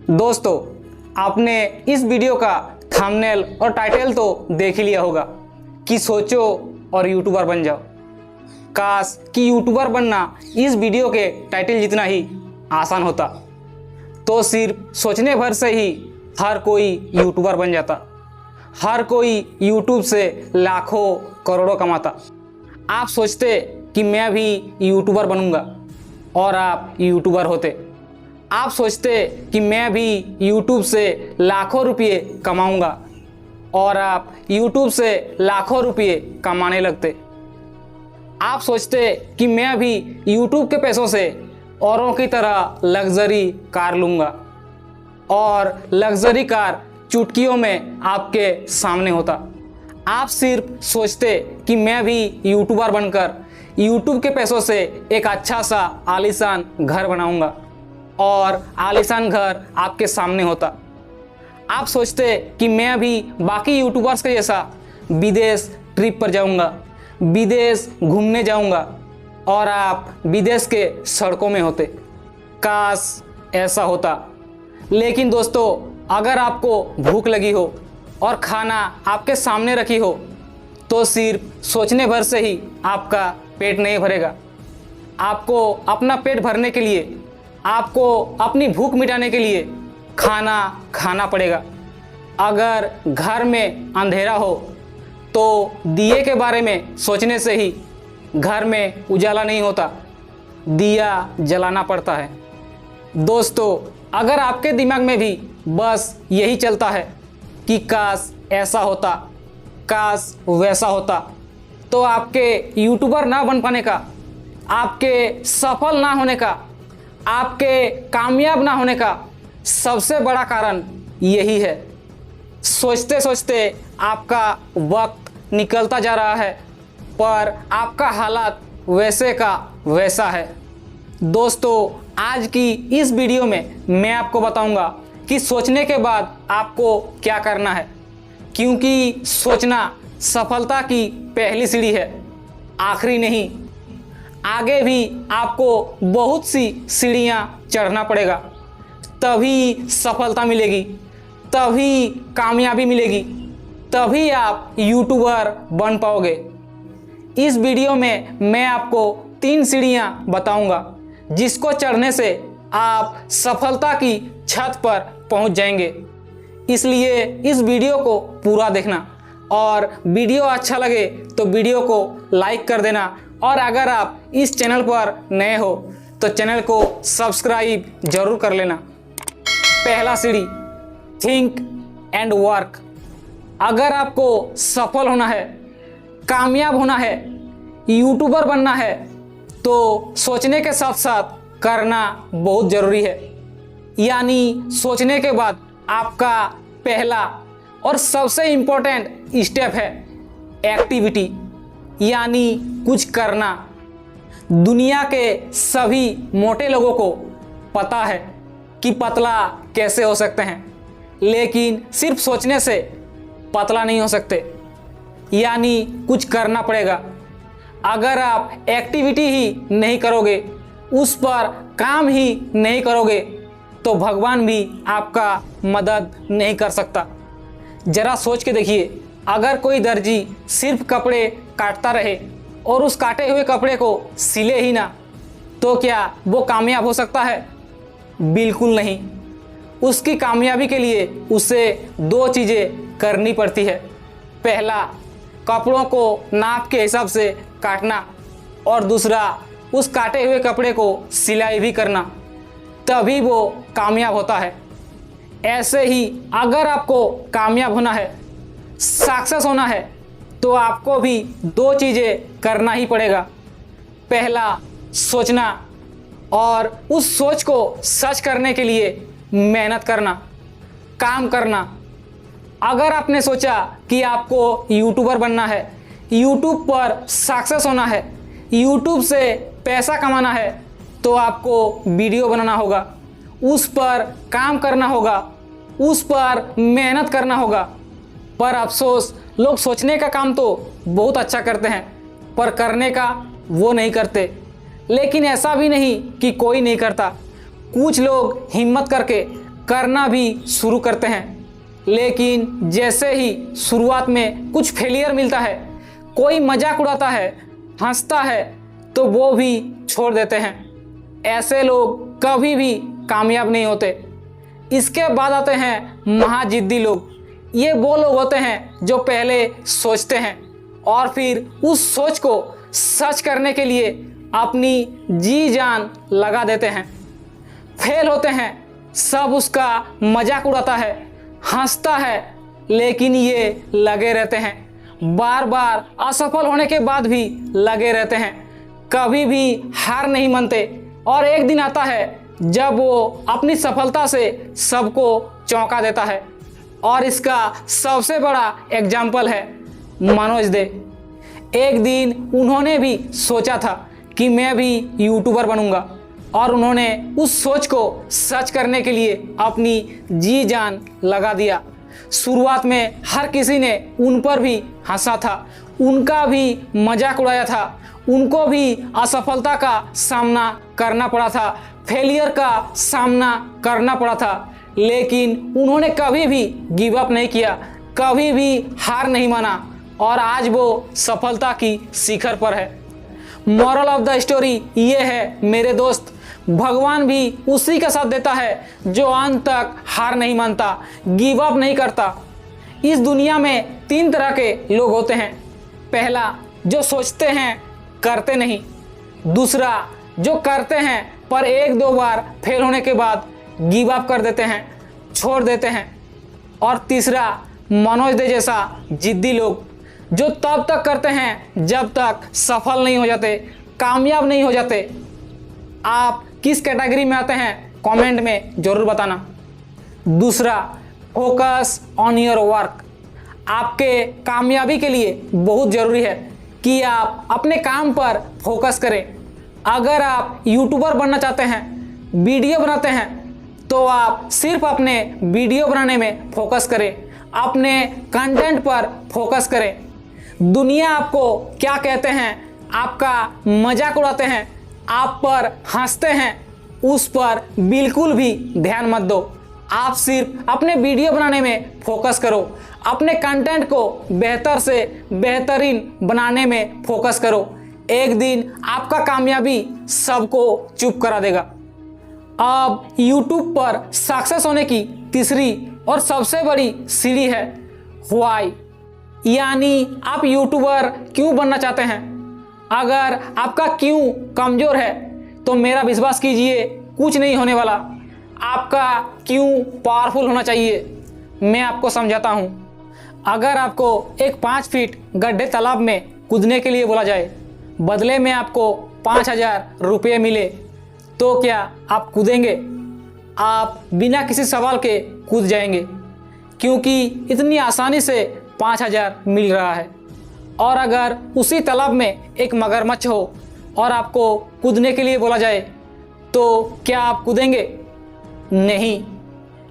दोस्तों, आपने इस वीडियो का थंबनेल और टाइटल तो देख ही लिया होगा कि सोचो और यूट्यूबर बन जाओ। काश कि यूट्यूबर बनना इस वीडियो के टाइटल जितना ही आसान होता, तो सिर्फ सोचने भर से ही हर कोई यूट्यूबर बन जाता। हर कोई यूट्यूब से लाखों करोड़ों कमाता। आप सोचते कि मैं भी यूट्यूबर बनूंगा और आप यूट्यूबर होते। आप सोचते कि मैं भी यूट्यूब से लाखों रुपये कमाऊंगा और आप यूट्यूब से लाखों रुपये कमाने लगते। आप सोचते कि मैं भी यूट्यूब के पैसों से औरों की तरह लग्जरी कार लूँगा और लग्जरी कार चुटकियों में आपके सामने होता। आप सिर्फ सोचते कि मैं भी यूट्यूबर बनकर यूट्यूब के पैसों से एक अच्छा सा आलीशान घर बनाऊंगा और आलीशान घर आपके सामने होता। आप सोचते कि मैं भी बाकी यूट्यूबर्स के जैसा विदेश ट्रिप पर जाऊंगा, विदेश घूमने जाऊंगा और आप विदेश के सड़कों में होते। काश ऐसा होता। लेकिन दोस्तों, अगर आपको भूख लगी हो और खाना आपके सामने रखी हो, तो सिर्फ सोचने भर से ही आपका पेट नहीं भरेगा। आपको अपना पेट भरने के लिए, आपको अपनी भूख मिटाने के लिए खाना खाना पड़ेगा। अगर घर में अंधेरा हो तो दिए के बारे में सोचने से ही घर में उजाला नहीं होता, दिया जलाना पड़ता है। दोस्तों, अगर आपके दिमाग में भी बस यही चलता है कि काश ऐसा होता, काश वैसा होता, तो आपके यूट्यूबर ना बन पाने का, आपके सफल ना होने का, आपके कामयाब ना होने का सबसे बड़ा कारण यही है। सोचते सोचते आपका वक्त निकलता जा रहा है, पर आपका हालात वैसे का वैसा है। दोस्तों, आज की इस वीडियो में मैं आपको बताऊंगा कि सोचने के बाद आपको क्या करना है, क्योंकि सोचना सफलता की पहली सीढ़ी है, आखिरी नहीं। आगे भी आपको बहुत सी सीढ़ियाँ चढ़ना पड़ेगा, तभी सफलता मिलेगी, तभी कामयाबी मिलेगी, तभी आप यूट्यूबर बन पाओगे। इस वीडियो में मैं आपको 3 सीढ़ियाँ बताऊंगा, जिसको चढ़ने से आप सफलता की छत पर पहुंच जाएंगे। इसलिए इस वीडियो को पूरा देखना और वीडियो अच्छा लगे तो वीडियो को लाइक कर देना, और अगर आप इस चैनल पर नए हो तो चैनल को सब्सक्राइब जरूर कर लेना। पहला सीढ़ी, थिंक एंड वर्क। अगर आपको सफल होना है, कामयाब होना है, यूट्यूबर बनना है, तो सोचने के साथ साथ करना बहुत ज़रूरी है। यानी सोचने के बाद आपका पहला और सबसे इम्पोर्टेंट स्टेप है एक्टिविटी, यानी कुछ करना। दुनिया के सभी मोटे लोगों को पता है कि पतला कैसे हो सकते हैं, लेकिन सिर्फ सोचने से पतला नहीं हो सकते। यानी कुछ करना पड़ेगा। अगर आप एक्टिविटी ही नहीं करोगे, उस पर काम ही नहीं करोगे, तो भगवान भी आपका मदद नहीं कर सकता। जरा सोच के देखिए, अगर कोई दर्जी सिर्फ कपड़े काटता रहे और उस काटे हुए कपड़े को सिले ही ना, तो क्या वो कामयाब हो सकता है? बिल्कुल नहीं। उसकी कामयाबी के लिए उसे 2 चीज़ें करनी पड़ती है। पहला, कपड़ों को नाप के हिसाब से काटना, और दूसरा, उस काटे हुए कपड़े को सिलाई भी करना, तभी वो कामयाब होता है। ऐसे ही अगर आपको कामयाब होना है, सक्सेस होना है, तो आपको भी 2 चीज़ें करना ही पड़ेगा। पहला, सोचना, और उस सोच को सच करने के लिए मेहनत करना, काम करना। अगर आपने सोचा कि आपको यूट्यूबर बनना है, यूट्यूब पर सक्सेस होना है, यूट्यूब से पैसा कमाना है, तो आपको वीडियो बनाना होगा, उस पर काम करना होगा, उस पर मेहनत करना होगा। पर अफसोस, लोग सोचने का काम तो बहुत अच्छा करते हैं, पर करने का वो नहीं करते। लेकिन ऐसा भी नहीं कि कोई नहीं करता। कुछ लोग हिम्मत करके करना भी शुरू करते हैं, लेकिन जैसे ही शुरुआत में कुछ फेलियर मिलता है, कोई मजाक उड़ाता है, हंसता है, तो वो भी छोड़ देते हैं। ऐसे लोग कभी भी कामयाब नहीं होते। इसके बाद आते हैं महाजिद्दी लोग। ये वो लोग होते हैं जो पहले सोचते हैं और फिर उस सोच को सच करने के लिए अपनी जी जान लगा देते हैं। फेल होते हैं, सब उसका मजाक उड़ाता है, हंसता है, लेकिन ये लगे रहते हैं। बार बार असफल होने के बाद भी लगे रहते हैं, कभी भी हार नहीं मानते। और एक दिन आता है जब वो अपनी सफलता से सबको चौंका देता है। और इसका सबसे बड़ा एग्जाम्पल है मनोज दे। एक दिन उन्होंने भी सोचा था कि मैं भी यूट्यूबर बनूंगा, और उन्होंने उस सोच को सच करने के लिए अपनी जी जान लगा दिया। शुरुआत में हर किसी ने उन पर भी हंसा था, उनका भी मजाक उड़ाया था, उनको भी असफलता का सामना करना पड़ा था, फेलियर का सामना करना पड़ा था, लेकिन उन्होंने कभी भी गिव अप नहीं किया, कभी भी हार नहीं माना, और आज वो सफलता की शिखर पर है। मॉरल ऑफ द स्टोरी ये है मेरे दोस्त, भगवान भी उसी का साथ देता है जो अंत तक हार नहीं मानता, गिव अप नहीं करता। इस दुनिया में 3 तरह के लोग होते हैं। पहला, जो सोचते हैं करते नहीं। दूसरा, जो करते हैं पर 1-2 बार फेल होने के बाद गिव अप कर देते हैं, छोड़ देते हैं। और तीसरा, मनोज दे जैसा जिद्दी लोग, जो तब तक करते हैं जब तक सफल नहीं हो जाते, कामयाब नहीं हो जाते। आप किस कैटेगरी में आते हैं कमेंट में ज़रूर बताना। दूसरा, फोकस ऑन योर वर्क। आपके कामयाबी के लिए बहुत ज़रूरी है कि आप अपने काम पर फोकस करें। अगर आप यूट्यूबर बनना चाहते हैं, वीडियो बनाते हैं, तो आप सिर्फ अपने वीडियो बनाने में फोकस करें, अपने कंटेंट पर फोकस करें। दुनिया आपको क्या कहते हैं, आपका मजाक उड़ाते हैं, आप पर हंसते हैं, उस पर बिल्कुल भी ध्यान मत दो। आप सिर्फ अपने वीडियो बनाने में फोकस करो, अपने कंटेंट को बेहतर से बेहतरीन बनाने में फोकस करो। एक दिन आपका कामयाबी सबको चुप करा देगा। अब YouTube पर सक्सेस होने की तीसरी और सबसे बड़ी सीढ़ी है व्हाई, यानी आप यूट्यूबर क्यों बनना चाहते हैं। अगर आपका क्यों कमज़ोर है तो मेरा विश्वास कीजिए कुछ नहीं होने वाला। आपका क्यों पावरफुल होना चाहिए, मैं आपको समझाता हूँ। अगर आपको एक 5 फीट गड्ढे तालाब में कूदने के लिए बोला जाए, बदले में आपको 5000 रुपये मिले, तो क्या आप कूदेंगे? आप बिना किसी सवाल के कूद जाएंगे, क्योंकि इतनी आसानी से 5000 मिल रहा है। और अगर उसी तालाब में एक मगरमच्छ हो और आपको कूदने के लिए बोला जाए, तो क्या आप कूदेंगे? नहीं,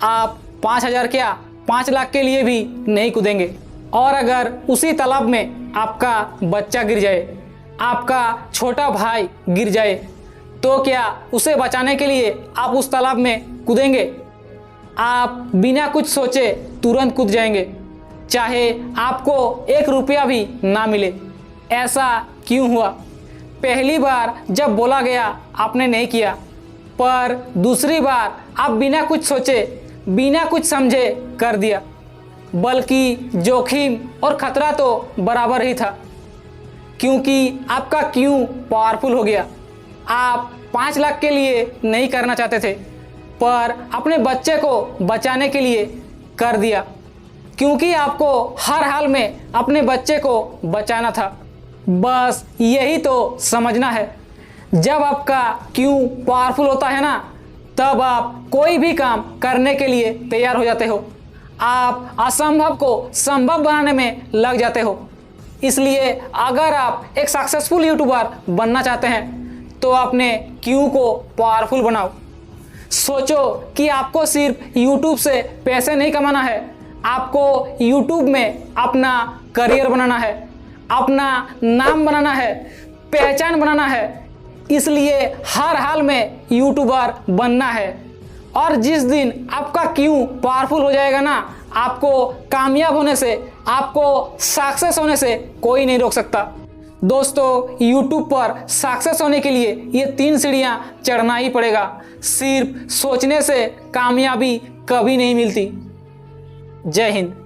आप 5000 क्या 5 लाख के लिए भी नहीं कूदेंगे। और अगर उसी तालाब में आपका बच्चा गिर जाए, आपका छोटा भाई गिर जाए, तो क्या उसे बचाने के लिए आप उस तालाब में कूदेंगे? आप बिना कुछ सोचे तुरंत कूद जाएंगे, चाहे आपको 1 रुपया भी ना मिले। ऐसा क्यों हुआ? पहली बार जब बोला गया आपने नहीं किया, पर दूसरी बार आप बिना कुछ सोचे, बिना कुछ समझे कर दिया। बल्कि जोखिम और खतरा तो बराबर ही था, क्योंकि आपका क्यों पावरफुल हो गया। आप 5 लाख के लिए नहीं करना चाहते थे, पर अपने बच्चे को बचाने के लिए कर दिया, क्योंकि आपको हर हाल में अपने बच्चे को बचाना था। बस यही तो समझना है। जब आपका क्यों पावरफुल होता है ना, तब आप कोई भी काम करने के लिए तैयार हो जाते हो। आप असंभव को संभव बनाने में लग जाते हो। इसलिए अगर आप एक सक्सेसफुल यूट्यूबर बनना चाहते हैं, तो अपने क्यों को पावरफुल बनाओ। सोचो कि आपको सिर्फ यूट्यूब से पैसे नहीं कमाना है, आपको यूट्यूब में अपना करियर बनाना है, अपना नाम बनाना है, पहचान बनाना है। इसलिए हर हाल में यूट्यूबर बनना है। और जिस दिन आपका क्यों पावरफुल हो जाएगा ना, आपको कामयाब होने से, आपको सक्सेस होने से कोई नहीं रोक सकता। दोस्तों, YouTube पर सक्सेस होने के लिए ये 3 सीढ़ियाँ चढ़ना ही पड़ेगा। सिर्फ सोचने से कामयाबी कभी नहीं मिलती। जय हिंद।